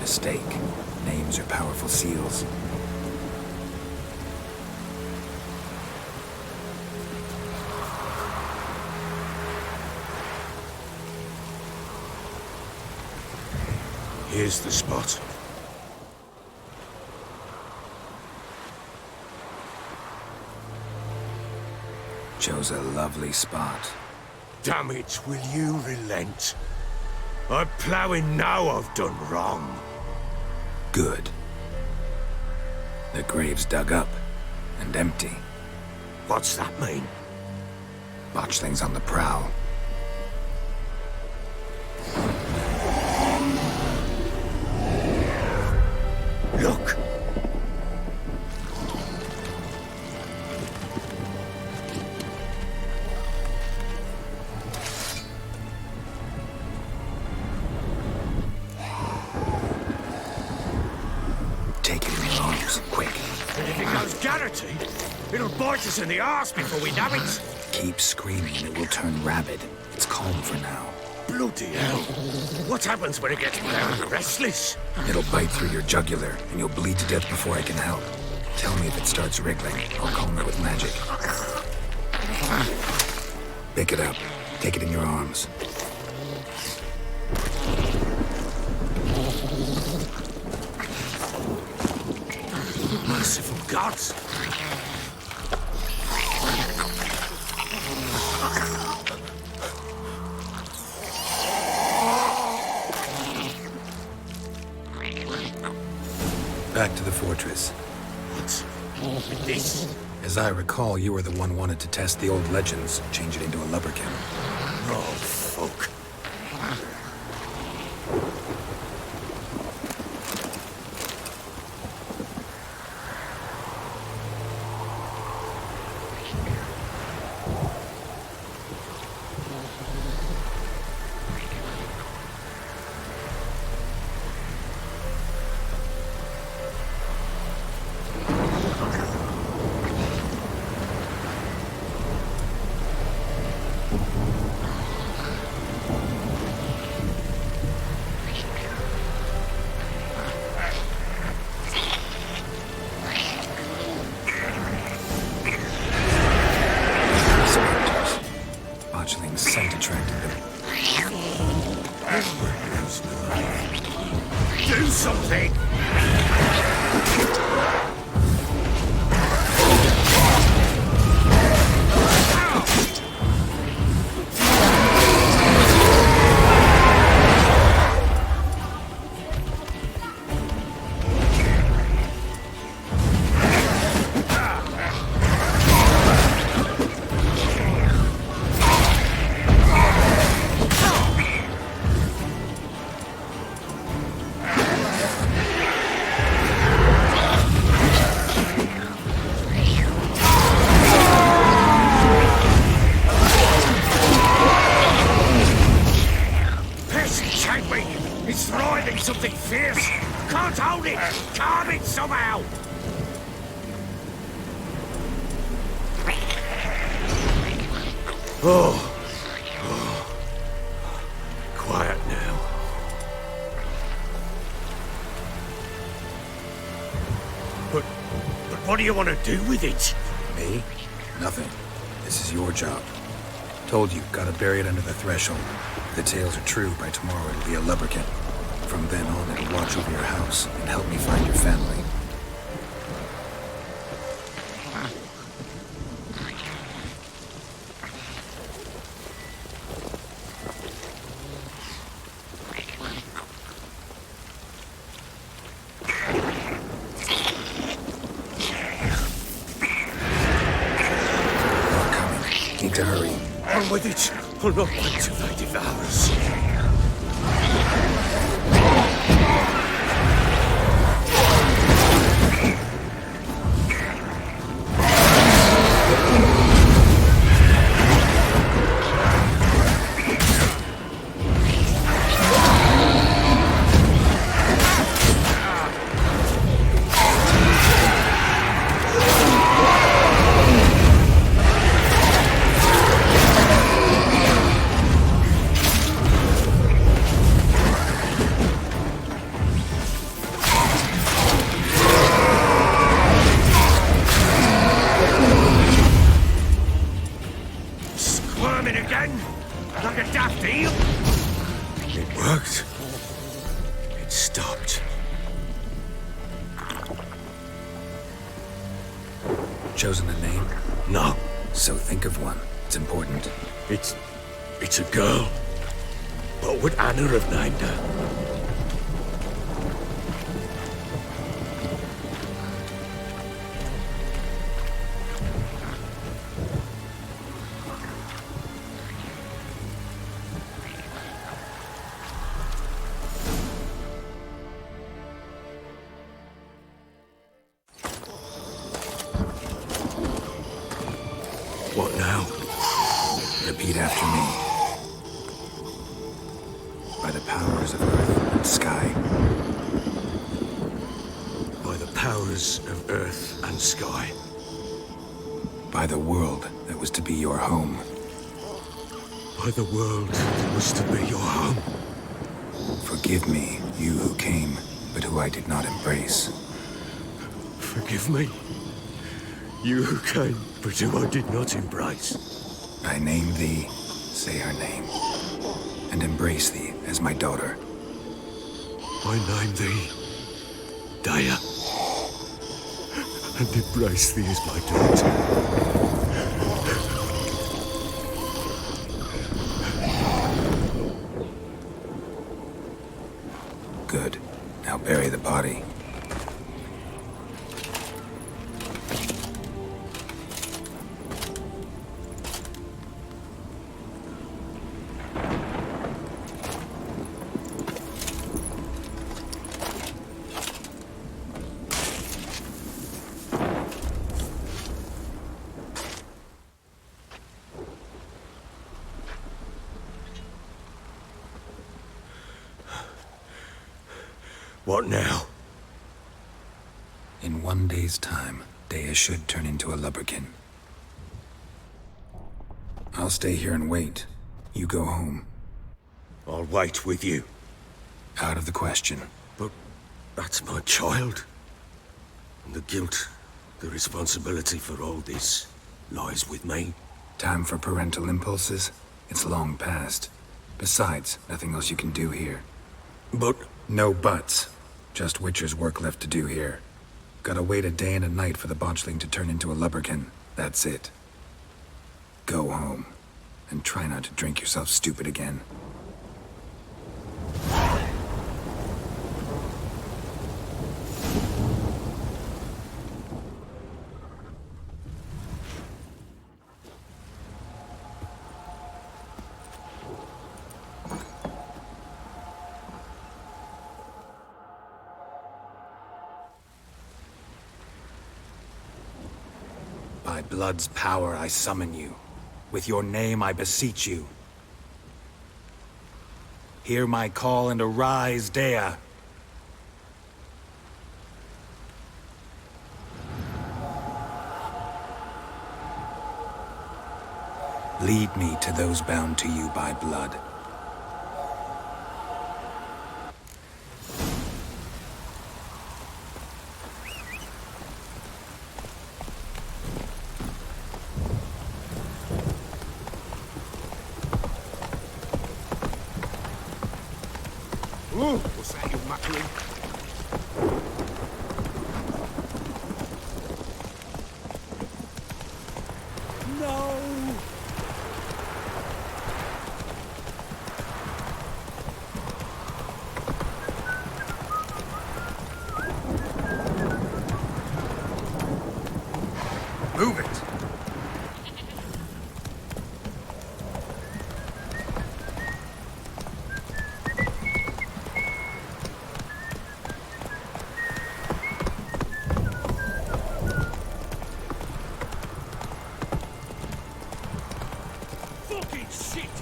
mistake. Names are powerful seals. Here's the spot. Chose a lovely spot. Damn it, will you relent? I'm ploughing now I've done wrong. Good. The grave's dug up and empty. What's that mean? Botchling's on the prowl. Look! Take it in your arms, quick. And if it goes Garrity, it'll bite us in the arse before we know it. Keep screaming, it will turn rabid. It's calm for now. Bloody hell. What happens when it gets very restless? It'll bite through your jugular, and you'll bleed to death before I can help. Tell me if it starts wriggling. I'll calm it with magic. Pick it up. Take it in your arms. Merciful gods! Back to the fortress. What's this? As I recall, you were the one wanted to test the old legends, change it into a lubberkin. Oh, fuck. Botchling's scent attracted them. Do something! It's thriving something fierce! Can't hold it! Calm it somehow! Oh. Quiet now. But what do you want to do with it? Me? Nothing. This is your job. Told you, gotta bury it under the threshold. If the tales are true, by tomorrow it'll be a lubberkin. From then on, it'll watch over your house and help me find your family. More coming. Need to hurry. On with it! I'll not wait till they devour us. swimming again? Like a daft eel? It worked. It stopped. Chosen a name? No, So think of one. It's important. it's a girl. What would Anna have named her? What now? Repeat after me. By the powers of earth and sky. By the powers of earth and sky. By the world that was to be your home. By the world that was to be your home. Forgive me, you who came, but who I did not embrace. Forgive me. You who came, but who I did not embrace. I name thee, say her name, and embrace thee as my daughter. I name thee Daya, and embrace thee as my daughter. Good. Now bury the body. What now? In 1 day's time, Dea should turn into a lubberkin. I'll stay here and wait. You go home. I'll wait with you. Out of the question. But that's my child. And the guilt, the responsibility for all this lies with me. Time for parental impulses? It's long past. Besides, nothing else you can do here. But No buts. Just Witcher's work left to do here. Gotta wait a day and a night for the botchling to turn into a lubberkin. That's it. Go home. And try not to drink yourself stupid again. By blood's power I summon you. With your name I beseech you. Hear my call and arise, Dea. Lead me to those bound to you by blood. what's that you're muttering? No! Move it! Fucking shit!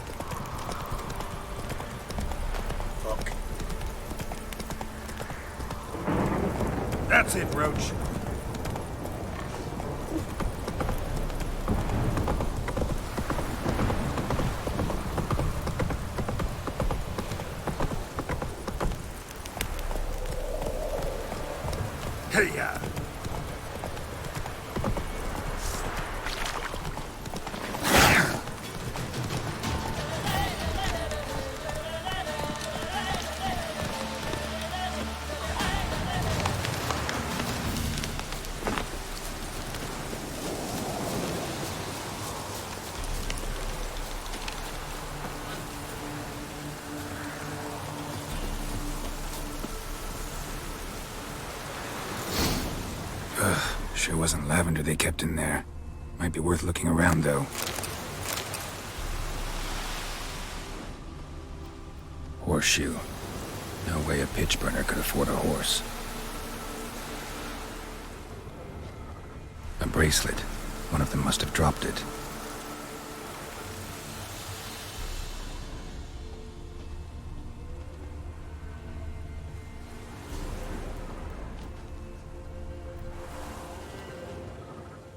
Fuck. That's it, Roach. Hey-ya! Sure wasn't lavender they kept in there. Might be worth looking around, though. Horseshoe. No way a pitch burner could afford a horse. A bracelet. One of them must have dropped it.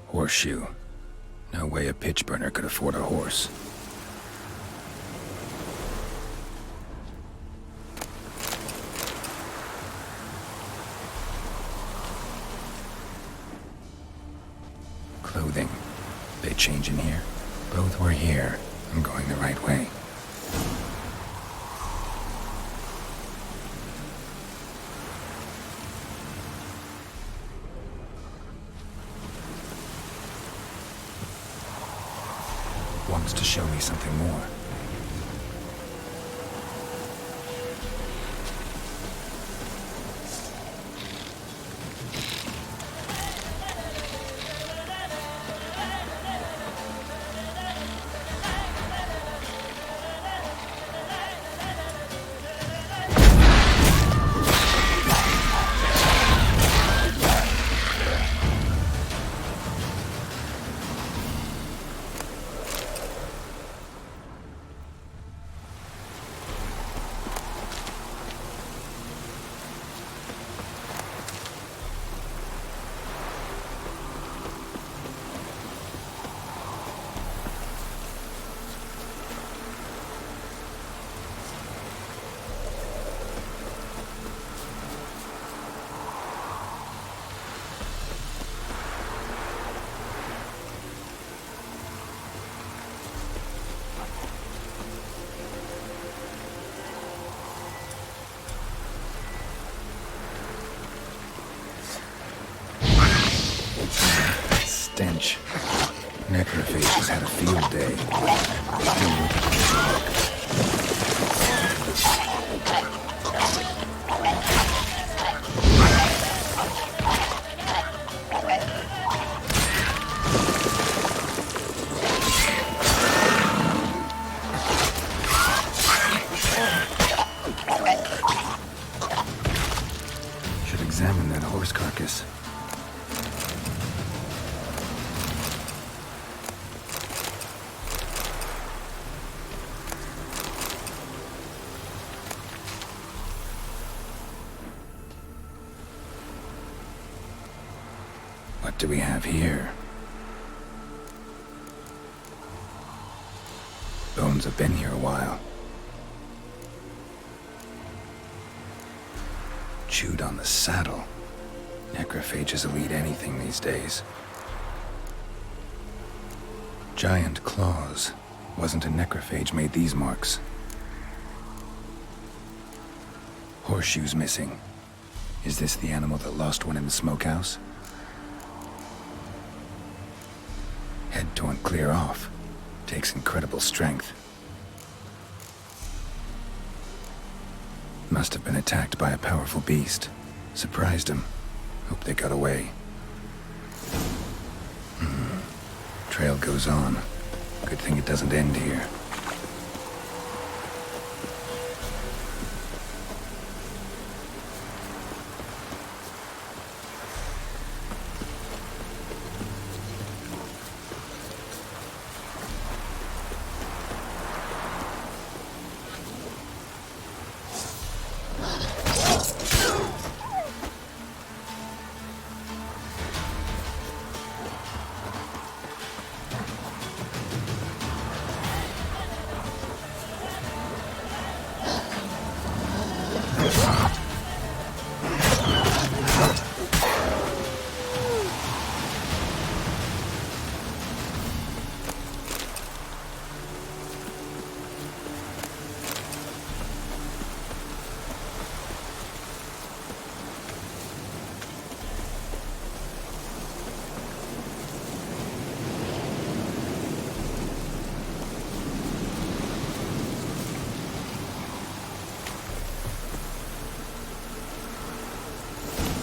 Horseshoe. No way a pitch burner could afford a horse. Clothing. They change in here? Both were here. I'm going the right way. Wants to show me something more. Stench. Necrophage has had a field day. Still worth a closer look. Should examine that horse carcass. What do we have here? Bones have been here a while. Chewed on the saddle. Necrophages will eat anything these days. Giant claws. Wasn't a necrophage made these marks. Horseshoes missing. Is this the animal that lost one in the smokehouse? Head torn clear off. Takes incredible strength. Must have been attacked by a powerful beast. Surprised him. Hope they got away. Trail goes on. Good thing it doesn't end here.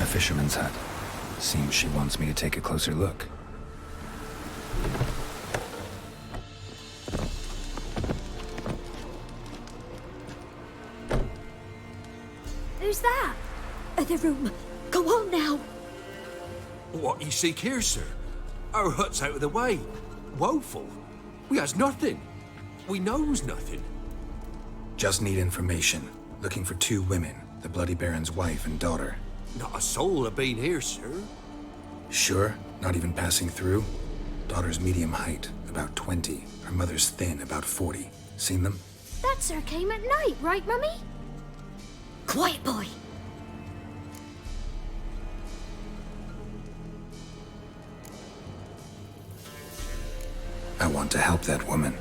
Fisherman's hut. Seems she wants me to take a closer look. Who's that? Other room. Go on now. What you seek here, sir? Our hut's out of the way. Woeful. We has nothing. We knows nothing. Just need information. Looking for 2 women, the Bloody Baron's wife and daughter. Not a soul have been here, sir. Sure? Not even passing through? Daughter's medium height, about 20. Her mother's thin, about 40. Seen them? That sir came at night, right, Mummy? Quiet, boy. I want to help that woman.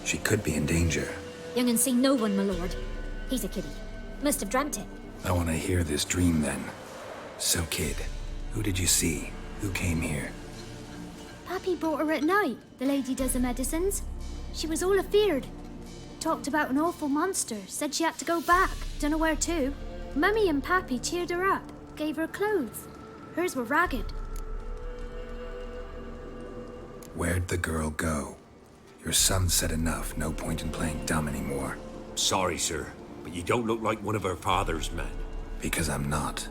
She could be in danger. Young and seen no one, my lord. He's a kiddie. Must have dreamt it. I want to hear this dream then. So, kid, who did you see? Who came here? Pappy brought her at night, the lady does the medicines. She was all afeared. Talked about an awful monster, said she had to go back, dunno where to. Mummy and Pappy cheered her up, gave her clothes. Hers were ragged. Where'd the girl go? Your son said enough, no point in playing dumb anymore. Sorry, sir, but you don't look like one of her father's men. Because I'm not.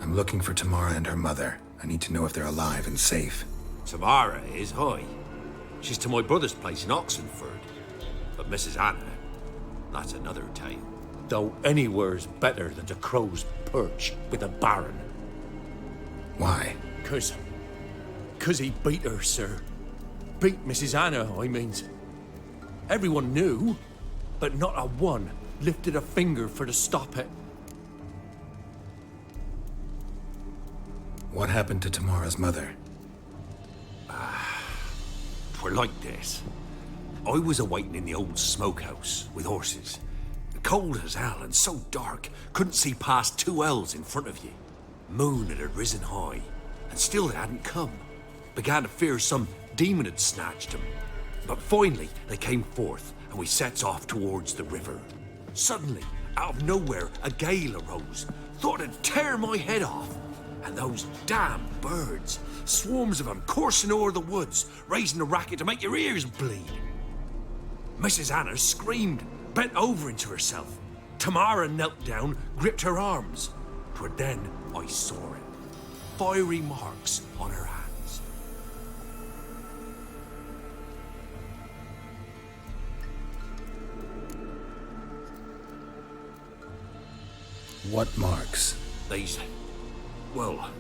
I'm looking for Tamara and her mother. I need to know if they're alive and safe. Tamara is, hi. She's to my brother's place in Oxenford. But Mrs. Anna, that's another tale. Though anywhere's better than the Crow's Perch with a baron. Why? Cause he beat her, sir. Beat Mrs. Anna, I means. Everyone knew, but not a one lifted a finger for to stop it. What happened to Tamara's mother? Twere like this. I was awaiting in the old smokehouse with horses. Cold as hell and so dark, couldn't see past 2 ells in front of you. Moon had risen high, and still they hadn't come. Began to fear some demon had snatched them. But finally, they came forth, and we sets off towards the river. Suddenly, out of nowhere, a gale arose. Thought it'd tear my head off. And those damn birds, swarms of them coursing o'er the woods, raising a racket to make your ears bleed. Mrs. Anna screamed, bent over into herself. Tamara knelt down, gripped her arms. 'Twere then I saw it. Fiery marks on her hands. What marks? These, well,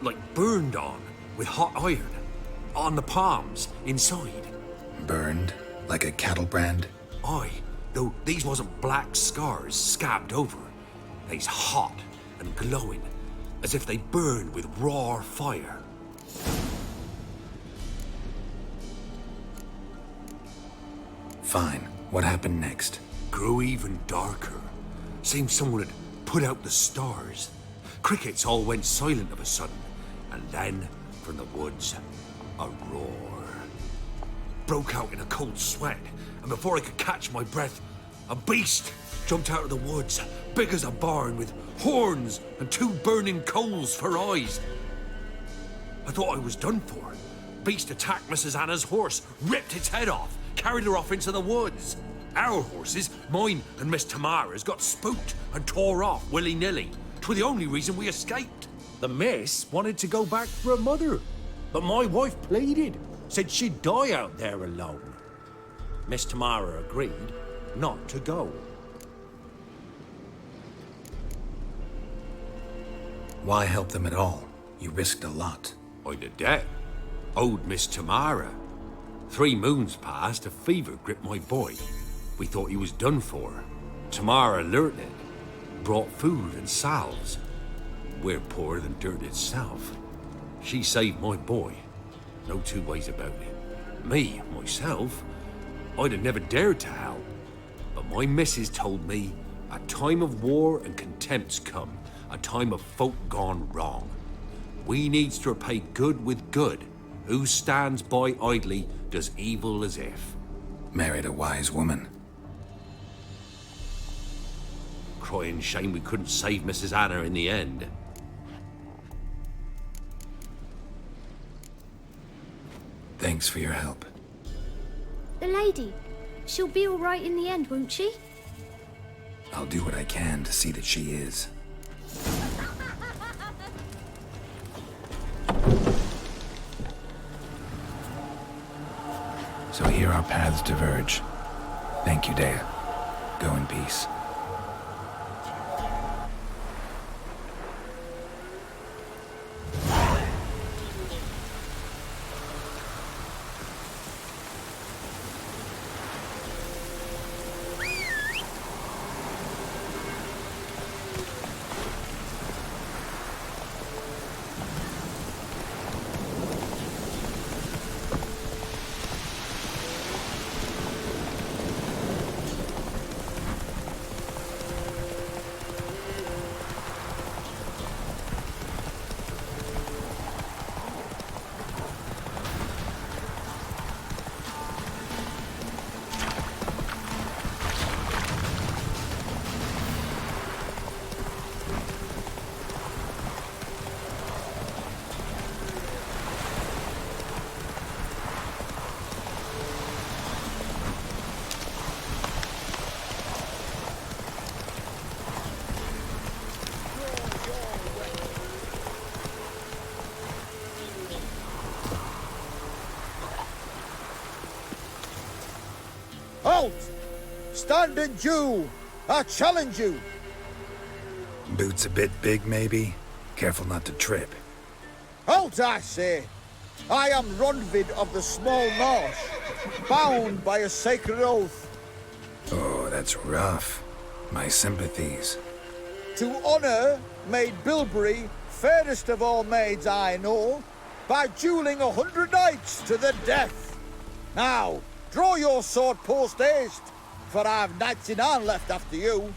like burned on with hot iron. On the palms, inside. Burned? Like a cattle brand? Aye, though these wasn't black scars scabbed over. They's hot and glowing, as if they burned with raw fire. Fine. What happened next? Grew even darker. Seemed someone had put out the stars. Crickets all went silent of a sudden, and then, from the woods, a roar. Broke out in a cold sweat, and before I could catch my breath, a beast jumped out of the woods, big as a barn, with horns and 2 burning coals for eyes. I thought I was done for. Beast attacked Mrs. Anna's horse, ripped its head off, carried her off into the woods. Our horses, mine and Miss Tamara's, got spooked and tore off willy-nilly. 'Twere the only reason we escaped. The miss wanted to go back for her mother, but my wife pleaded, said she'd die out there alone. Miss Tamara agreed not to go. Why help them at all? You risked a lot. I'd a debt. Owed Miss Tamara. 3 moons passed, a fever gripped my boy. We thought he was done for. Tamara learnt it. Brought food and salves. We're poorer than dirt itself. She saved my boy. No 2 ways about it. Me, myself, I'd have never dared to help. But my missus told me a time of war and contempt's come. A time of folk gone wrong. We needs to repay good with good. Who stands by idly does evil as if. Married a wise woman. Crying shame we couldn't save Mrs. Anna in the end. Thanks for your help. The lady. She'll be all right in the end, won't she? I'll do what I can to see that she is. So here our paths diverge. Thank you, Dea. Go in peace. Halt! Stand and Jew! I challenge you! Boots a bit big, maybe? Careful not to trip. Halt, I say! I am Ronvid of the Small Marsh, bound by a sacred oath. Oh, that's rough. My sympathies. To honour Maid Bilberry, fairest of all maids I know, by duelling 100 knights to the death. Now, draw your sword post haste, for I've knights in arm left after you.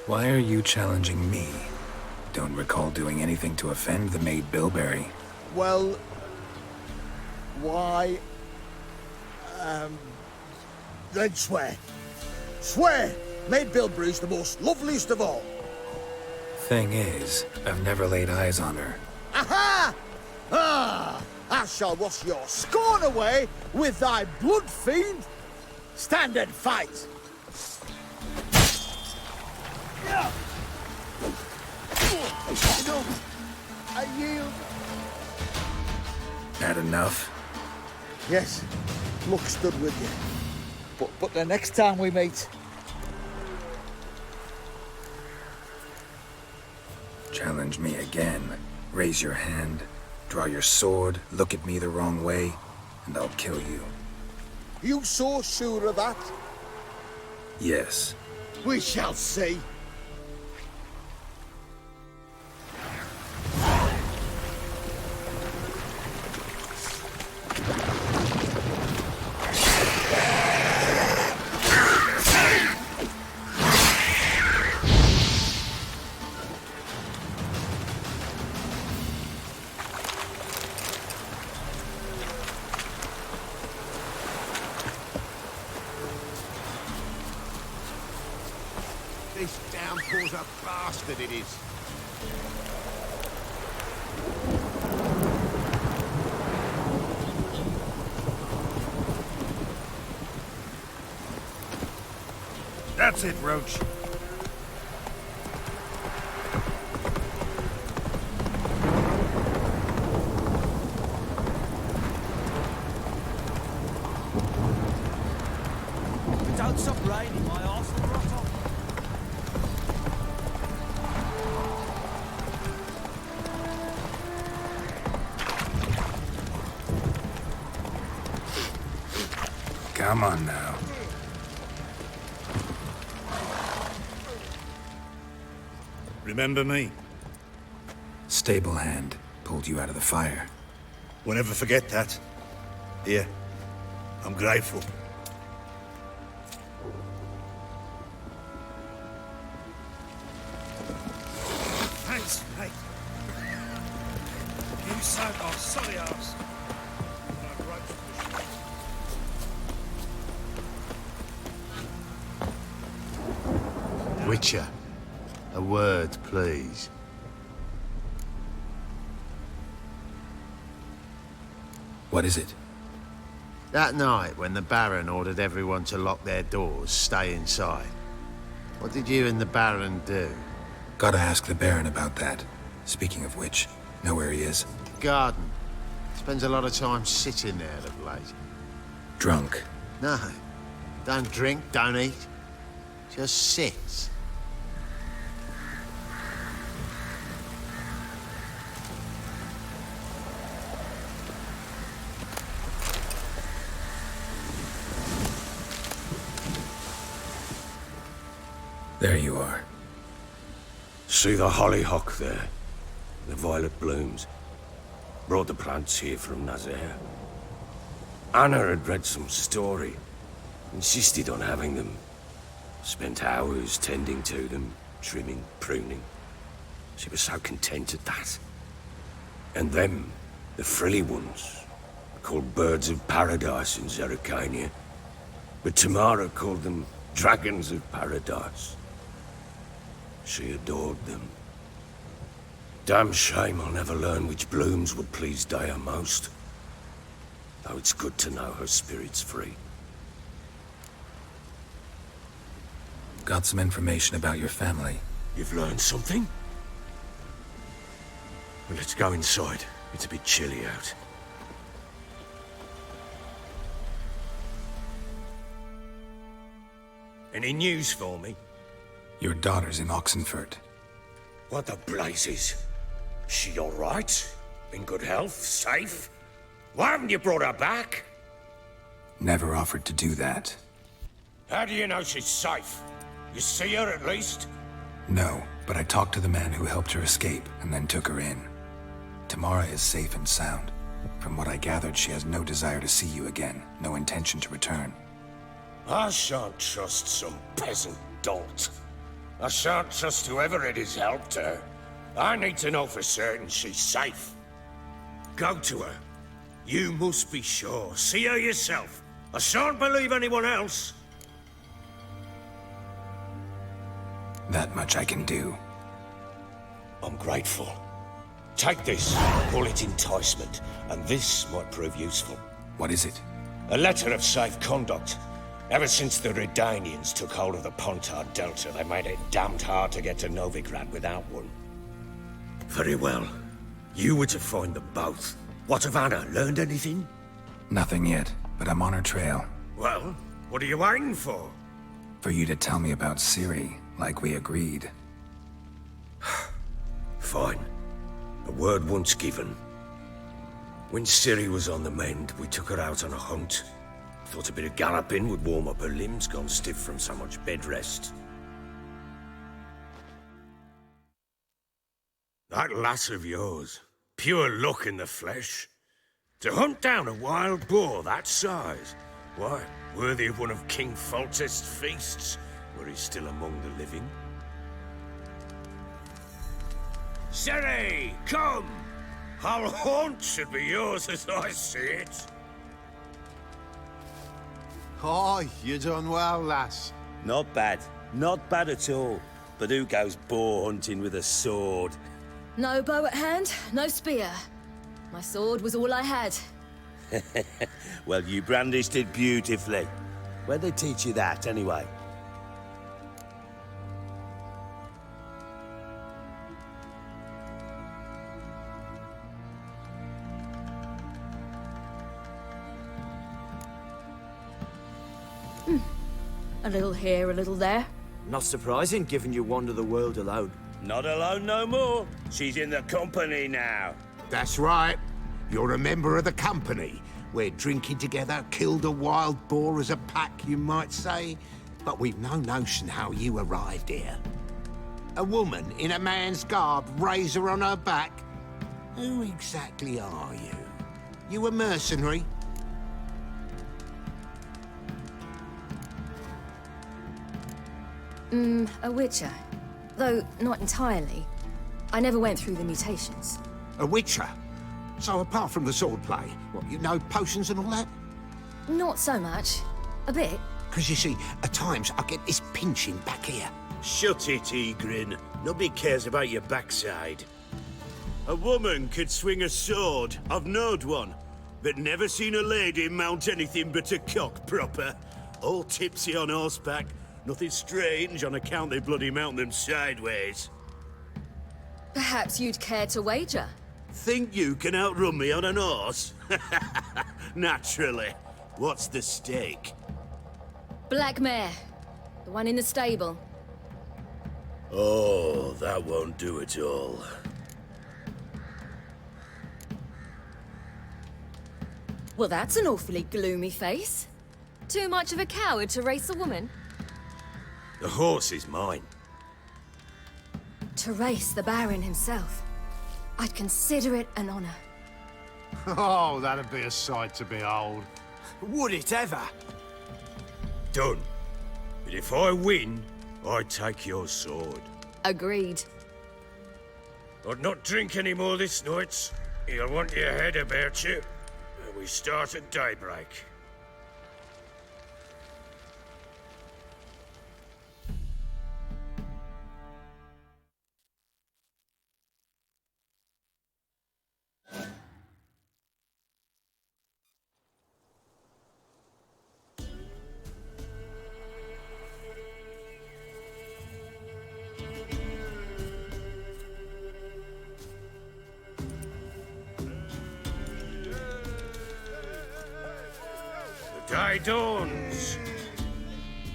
Why are you challenging me? Don't recall doing anything to offend the Maid Bilberry. Well, why? Then swear. Swear! Maid Bilberry's the most loveliest of all. Thing is, I've never laid eyes on her. Aha! Ah! I shall wash your scorn away with thy blood, fiend! Stand and fight! No, I yield. Had enough? Yes, luck stood with you. But the next time we meet... Challenge me again. Raise your hand, draw your sword, look at me the wrong way, and I'll kill you. You so sure of that? Yes. We shall see. This downpour's a bastard, it is. That's it, Roach. Don't stop raining, my arse will rot off. Come on now. Remember me? Stable hand pulled you out of the fire. We'll never forget that. Here, I'm grateful. Thanks, mate. You saved our sorry ass. Witcher. A word, please. What is it? That night, when the Baron ordered everyone to lock their doors, stay inside, what did you and the Baron do? Gotta ask the Baron about that. Speaking of which, know where he is? Garden. Spends a lot of time sitting there of late. Drunk. No. Don't drink, don't eat. Just sits. There you are. See the hollyhock there? The violet blooms. Brought the plants here from Nazaire. Anna had read some story. Insisted on having them. Spent hours tending to them, trimming, pruning. She was so content at that. And them, the frilly ones, called birds of paradise in Zerrikania. But Tamara called them dragons of paradise. She adored them. Damn shame I'll never learn which blooms would please Daya most. Though it's good to know her spirit's free. Got some information about your family. You've learned something? Well, let's go inside. It's a bit chilly out. Any news for me? Your daughter's in Oxenfurt. What the blazes? She all right? In good health? Safe? Why haven't you brought her back? Never offered to do that. How do you know she's safe? You see her at least? No, but I talked to the man who helped her escape and then took her in. Tamara is safe and sound. From what I gathered, she has no desire to see you again, no intention to return. I shan't trust some peasant dolt. I shan't trust whoever it is helped her. I need to know for certain she's safe. Go to her. You must be sure. See her yourself. I shan't believe anyone else. That much I can do. I'm grateful. Take this, call it enticement, and this might prove useful. What is it? A letter of safe conduct. Ever since the Redanians took hold of the Pontard Delta, they made it damned hard to get to Novigrad without one. Very well. You were to find them both. What of Anna? Learned anything? Nothing yet, but I'm on her trail. Well, what are you waiting for? For you to tell me about Ciri, like we agreed. Fine. A word once given. When Ciri was on the mend, we took her out on a hunt. Thought a bit of galloping would warm up her limbs, gone stiff from so much bed rest. That lass of yours, pure luck in the flesh. To hunt down a wild boar that size, why, worthy of one of King Foltest's feasts, were he still among the living. Ciri, come! Our haunt should be yours as I see it. Aye, you done well, lass. Not bad. Not bad at all. But who goes boar hunting with a sword? No bow at hand, no spear. My sword was all I had. Well, you brandished it beautifully. Where'd they teach you that, anyway? A little here, a little there. Not surprising, given you wander the world alone. Not alone no more. She's in the company now. That's right. You're a member of the company. We're drinking together, killed a wild boar as a pack, you might say. But we've no notion how you arrived here. A woman in a man's garb, razor on her back. Who exactly are you? You a mercenary? A witcher. Though not entirely. I never went through the mutations. A witcher? So apart from the swordplay, what, you know potions and all that? Not so much. A bit. Because you see, at times I get this pinching back here. Shut it, Egrin. Nobody cares about your backside. A woman could swing a sword. I've knowed one. But never seen a lady mount anything but a cock proper. All tipsy on horseback. Nothing strange on account they bloody mount them sideways. Perhaps you'd care to wager? Think you can outrun me on an horse? Naturally. What's the stake? Black mare. The one in the stable. Oh, that won't do it all. Well, that's an awfully gloomy face. Too much of a coward to race a woman? The horse is mine. To race the Baron himself. I'd consider it an honor. Oh, that'd be a sight to behold. Would it ever? Done. But if I win, I take your sword. Agreed. I'd not drink any more this night. You'll want your head about you. We start at daybreak. Day dawns.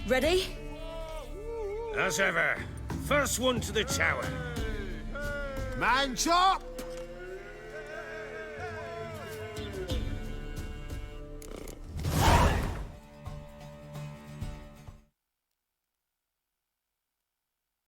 Ready? As ever, first one to the tower. Man chop!